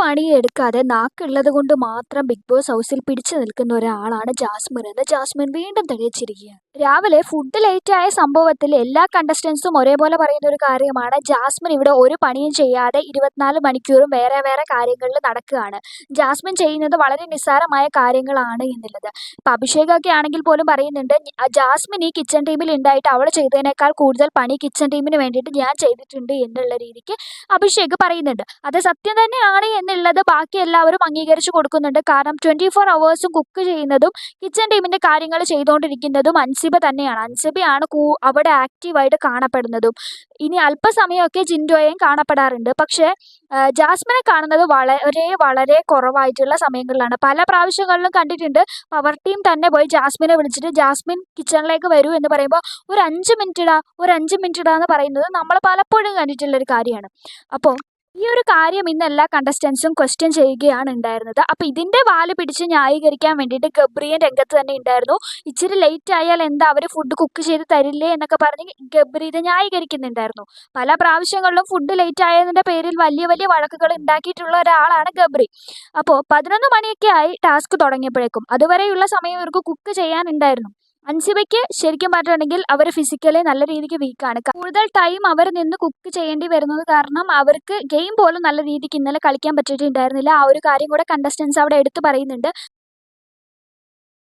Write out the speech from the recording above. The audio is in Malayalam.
പണിയെടുക്കാതെ നാക്കുള്ളത് കൊണ്ട് മാത്രം ബിഗ് ബോസ് ഹൗസിൽ പിടിച്ചു നിൽക്കുന്ന ഒരാളാണ് ജാസ്മിൻ എന്ന് ജാസ്മിൻ വീണ്ടും തെളിയിച്ചിരിക്കുകയാണ്. രാവിലെ ഫുഡ് ലേറ്റ് ആയ സംഭവത്തിൽ എല്ലാ കണ്ടസ്റ്റൻസും ഒരേപോലെ പറയുന്ന ഒരു കാര്യമാണ്, ജാസ്മിൻ ഇവിടെ ഒരു പണിയും ചെയ്യാതെ 24 മണിക്കൂറും വേറെ വേറെ കാര്യങ്ങളിൽ നടക്കുകയാണ്. ജാസ്മിൻ ചെയ്യുന്നത് വളരെ നിസ്സാരമായ കാര്യങ്ങളാണ് എന്നുള്ളത്. ഇപ്പം അഭിഷേകൊക്കെ ആണെങ്കിൽ പോലും പറയുന്നുണ്ട്, ജാസ്മിൻ ഈ കിച്ചൺ ടീമിൽ ഉണ്ടായിട്ട് അവൾ ചെയ്തതിനേക്കാൾ കൂടുതൽ പണി കിച്ചൺ ടീമിന് വേണ്ടിയിട്ട് ഞാൻ ചെയ്തിട്ടുണ്ട് എന്നുള്ള രീതിക്ക് അഭിഷേക് പറയുന്നുണ്ട്. അത് സത്യം തന്നെയാണ് എന്നുള്ളത് ബാക്കി എല്ലാവരും അംഗീകരിച്ചു കൊടുക്കുന്നുണ്ട്. കാരണം 24 അവേഴ്സും കുക്ക് ചെയ്യുന്നതും കിച്ചൺ ടീമിൻ്റെ കാര്യങ്ങൾ ചെയ്തുകൊണ്ടിരിക്കുന്നതും അൻസിബ തന്നെയാണ്. അൻസിബയാണ് അവിടെ ആക്റ്റീവായിട്ട് കാണപ്പെടുന്നതും. ഇനി അല്പസമയമൊക്കെ ജിൻഡോയും കാണപ്പെടാറുണ്ട്. പക്ഷേ ജാസ്മിനെ കാണുന്നത് വളരെ വളരെ കുറവായിട്ടുള്ള സമയങ്ങളിലാണ്. പല പ്രാവശ്യങ്ങളിലും കണ്ടിട്ടുണ്ട്, പവർ ടീം തന്നെ പോയി ജാസ്മിനെ വിളിച്ചിട്ട് ജാസ്മിൻ കിച്ചണിലേക്ക് വരൂ എന്ന് പറയുമ്പോൾ ഒരു 5 മിനിറ്റ് ഇടാ എന്ന് പറയുന്നത് നമ്മൾ പലപ്പോഴും കണ്ടിട്ടുള്ളൊരു കാര്യമാണ്. അപ്പോൾ ഈ ഒരു കാര്യം ഇന്ന് എല്ലാ കണ്ടസ്റ്റൻസും ക്വസ്റ്റ്യൻ ചെയ്യുകയാണ് ഉണ്ടായിരുന്നത്. അപ്പോൾ ഇതിൻ്റെ വാല് പിടിച്ച് ന്യായീകരിക്കാൻ വേണ്ടിയിട്ട് ഗബ്രിയൻ രംഗത്ത് തന്നെ ഉണ്ടായിരുന്നു. ഇച്ചിരി ലേറ്റ് ആയാൽ എന്താ അവർ ഫുഡ് കുക്ക് ചെയ്ത് തരില്ലേ എന്നൊക്കെ പറഞ്ഞ് ഗബ്രി ഇത് ന്യായീകരിക്കുന്നുണ്ടായിരുന്നു. പല പ്രാവശ്യങ്ങളിലും ഫുഡ് ലേറ്റ് ആയതിൻ്റെ പേരിൽ വലിയ വലിയ വഴക്കുകൾ ഉണ്ടാക്കിയിട്ടുള്ള ഒരാളാണ് ഗബ്രി. അപ്പോൾ 11 മണിയൊക്കെ ആയി ടാസ്ക് തുടങ്ങിയപ്പോഴേക്കും അതുവരെയുള്ള സമയം ഇവർക്ക് കുക്ക് ചെയ്യാനുണ്ടായിരുന്നു. അൻസിബയ്ക്ക് ശരിക്കും പറഞ്ഞിട്ടുണ്ടെങ്കിൽ അവർ ഫിസിക്കലി നല്ല രീതിക്ക് വീക്കാണ്. കൂടുതൽ ടൈം അവർ നിന്ന് കുക്ക് ചെയ്യേണ്ടി വരുന്നത് കാരണം അവർക്ക് ഗെയിം പോലും നല്ല രീതിക്ക് ഇന്നലെ കളിക്കാൻ പറ്റിയിട്ടുണ്ടായിരുന്നില്ല. ആ ഒരു കാര്യം കൂടെ കണ്ടസ്റ്റൻസ് അവിടെ എടുത്തു പറയുന്നുണ്ട്.